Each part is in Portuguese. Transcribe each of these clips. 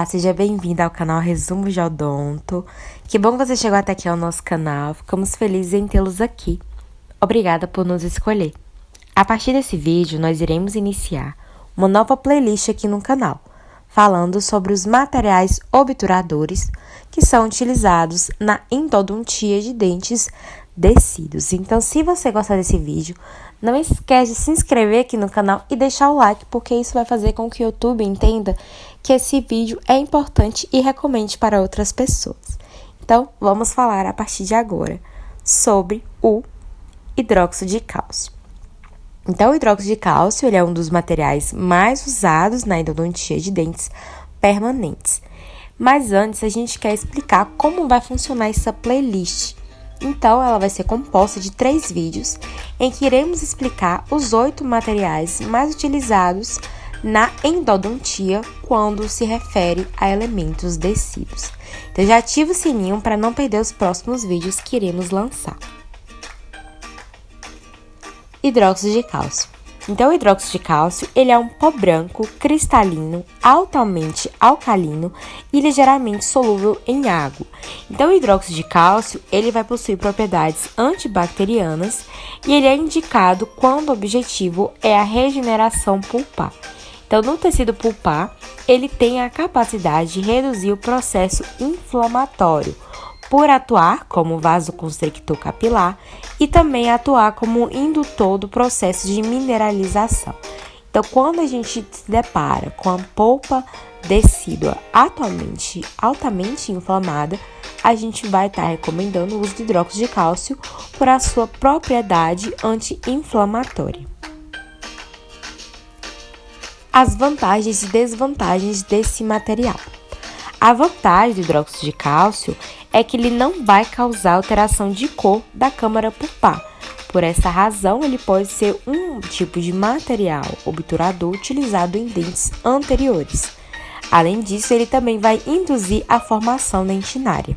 seja bem-vindo ao canal Resumo de Odonto. Que bom que você chegou até aqui ao nosso canal, ficamos felizes em tê-los aqui. Obrigada por nos escolher. A partir desse vídeo, nós iremos iniciar uma nova playlist aqui no canal, falando sobre os materiais obturadores que são utilizados na endodontia de dentes descidos. Então, se você gostar desse vídeo, não esquece de se inscrever aqui no canal e deixar o like, porque isso vai fazer com que o YouTube entenda que esse vídeo é importante e recomende para outras pessoas. Então, vamos falar a partir de agora sobre o hidróxido de cálcio. Então, o hidróxido de cálcio ele é um dos materiais mais usados na endodontia de dentes permanentes. Mas antes, a gente quer explicar como vai funcionar essa playlist. Então, ela vai ser composta de 3 vídeos, em que iremos explicar os 8 materiais mais utilizados na endodontia quando se refere a elementos descidos. Então, já ativa o sininho para não perder os próximos vídeos que iremos lançar. Hidróxido de cálcio. Então, o hidróxido de cálcio, ele é um pó branco, cristalino, altamente alcalino e ligeiramente solúvel em água. Então, o hidróxido de cálcio, ele vai possuir propriedades antibacterianas e ele é indicado quando o objetivo é a regeneração pulpar. Então, no tecido pulpar, ele tem a capacidade de reduzir o processo inflamatório, por atuar como vasoconstrictor capilar e também atuar como indutor do processo de mineralização. Então, quando a gente se depara com a polpa decídua altamente inflamada, a gente vai estar recomendando o uso do hidróxido de cálcio por a sua propriedade anti-inflamatória. As vantagens e desvantagens desse material. A vantagem do hidróxido de cálcio é que ele não vai causar alteração de cor da câmara pulpar. Por essa razão, ele pode ser um tipo de material obturador utilizado em dentes anteriores. Além disso, ele também vai induzir a formação dentinária.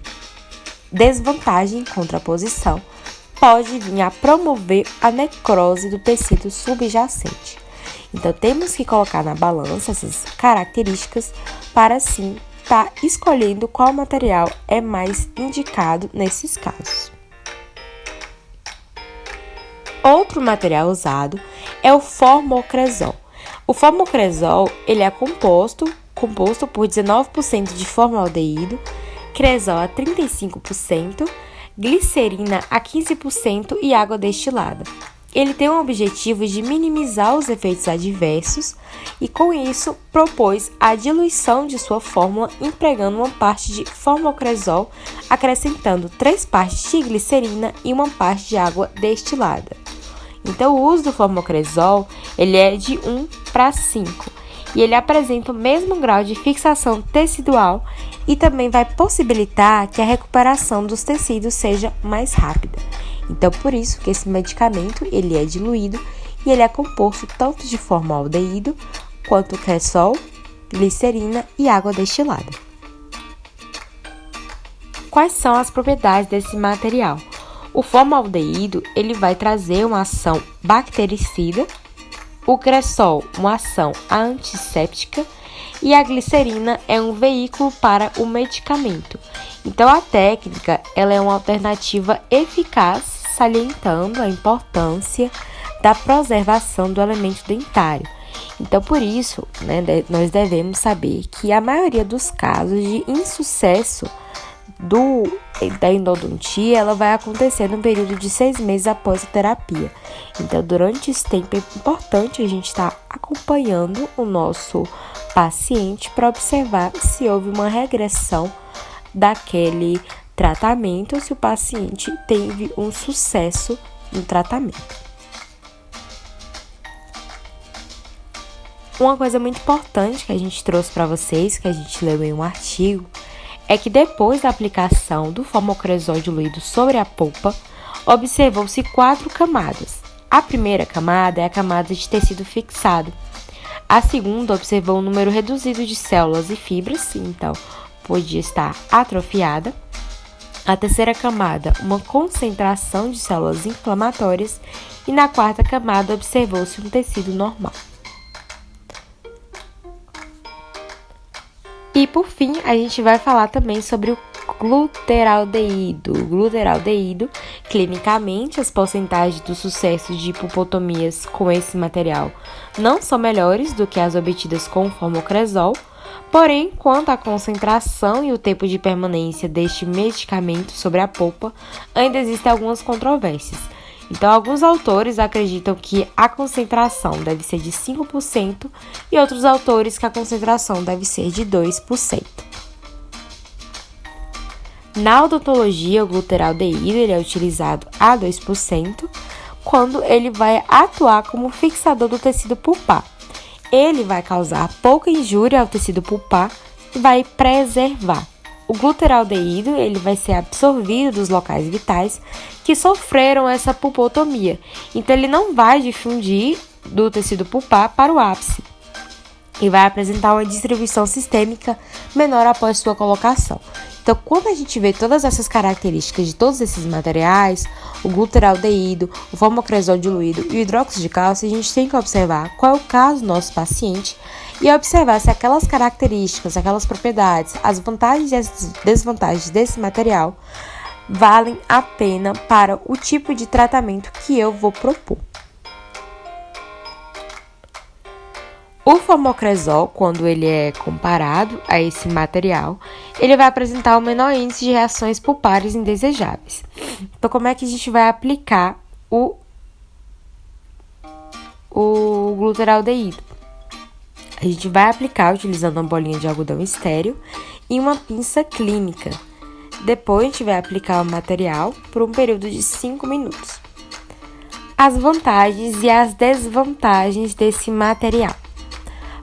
Desvantagem em contraposição pode vir a promover a necrose do tecido subjacente. Então, temos que colocar na balança essas características para, assim, estar escolhendo qual material é mais indicado nesses casos. Outro material usado é o formocresol. O formocresol ele é composto por 19% de formaldeído, cresol a 35%, glicerina a 15% e água destilada. Ele tem o objetivo de minimizar os efeitos adversos e, com isso, propôs a diluição de sua fórmula empregando uma parte de formocresol, acrescentando 3 partes de glicerina e 1 parte de água destilada. Então, o uso do formocresol ele é de 1 para 5 e ele apresenta o mesmo grau de fixação tecidual e também vai possibilitar que a recuperação dos tecidos seja mais rápida. Então, por isso que esse medicamento ele é diluído e ele é composto tanto de formaldeído quanto cresol, glicerina e água destilada. Quais são as propriedades desse material? O formaldeído ele vai trazer uma ação bactericida, o cresol uma ação antisséptica e a glicerina é um veículo para o medicamento. Então, a técnica ela é uma alternativa eficaz, salientando a importância da preservação do elemento dentário. Então, por isso, nós devemos saber que a maioria dos casos de insucesso da endodontia, ela vai acontecer no período de 6 meses após a terapia. Então, durante esse tempo é importante a gente estar acompanhando o nosso paciente para observar se houve uma regressão daquele tratamento ou se o paciente teve um sucesso no tratamento. Uma coisa muito importante que a gente trouxe para vocês, que a gente leu em um artigo, é que depois da aplicação do formocresol diluído sobre a polpa, observou-se 4 camadas. A primeira camada é a camada de tecido fixado. A segunda observou um número reduzido de células e fibras, então podia estar atrofiada. A terceira camada, uma concentração de células inflamatórias. E na quarta camada observou-se um tecido normal. E por fim, a gente vai falar também sobre o gluteraldeído. O gluteraldeído, clinicamente, as porcentagens do sucesso de hipopotomias com esse material não são melhores do que as obtidas com o formocresol, porém, quanto à concentração e o tempo de permanência deste medicamento sobre a polpa, ainda existem algumas controvérsias. Então, alguns autores acreditam que a concentração deve ser de 5% e outros autores que a concentração deve ser de 2%. Na odontologia, o gluteraldeído ele é utilizado a 2% quando ele vai atuar como fixador do tecido pulpar. Ele vai causar pouca injúria ao tecido pulpar e vai preservar. O gluteraldeído ele vai ser absorvido dos locais vitais que sofreram essa pulpotomia. Então, ele não vai difundir do tecido pulpar para o ápice e vai apresentar uma distribuição sistêmica menor após sua colocação. Então, quando a gente vê todas essas características de todos esses materiais, o gluteraldeído, o formocresol diluído e o hidróxido de cálcio, a gente tem que observar qual é o caso do nosso paciente e observar se aquelas características, aquelas propriedades, as vantagens e as desvantagens desse material valem a pena para o tipo de tratamento que eu vou propor. O formocresol, quando ele é comparado a esse material, ele vai apresentar um menor índice de reações pulpares indesejáveis. Então, como é que a gente vai aplicar o gluteraldeído? A gente vai aplicar utilizando uma bolinha de algodão estéril e uma pinça clínica. Depois, a gente vai aplicar o material por um período de 5 minutos. As vantagens e as desvantagens desse material.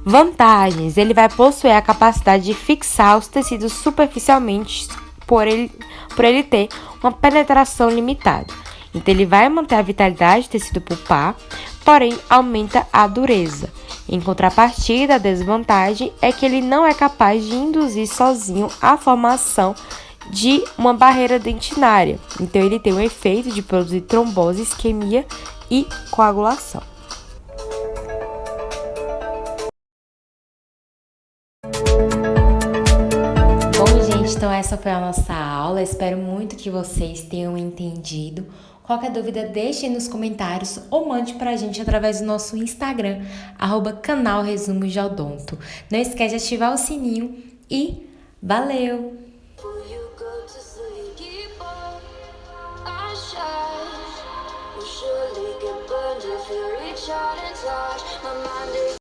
Vantagens: ele vai possuir a capacidade de fixar os tecidos superficialmente por ele ter uma penetração limitada. Então, ele vai manter a vitalidade do tecido pulpar, porém aumenta a dureza. Em contrapartida, a desvantagem é que ele não é capaz de induzir sozinho a formação de uma barreira dentinária. Então, ele tem o efeito de produzir trombose, isquemia e coagulação. Então, essa foi a nossa aula. Espero muito que vocês tenham entendido. Qualquer dúvida, deixe aí nos comentários ou mande pra gente através do nosso Instagram, @canalresumosdeodonto. Não esquece de ativar o sininho e valeu! Surely get burned if you reach out and touch my mind.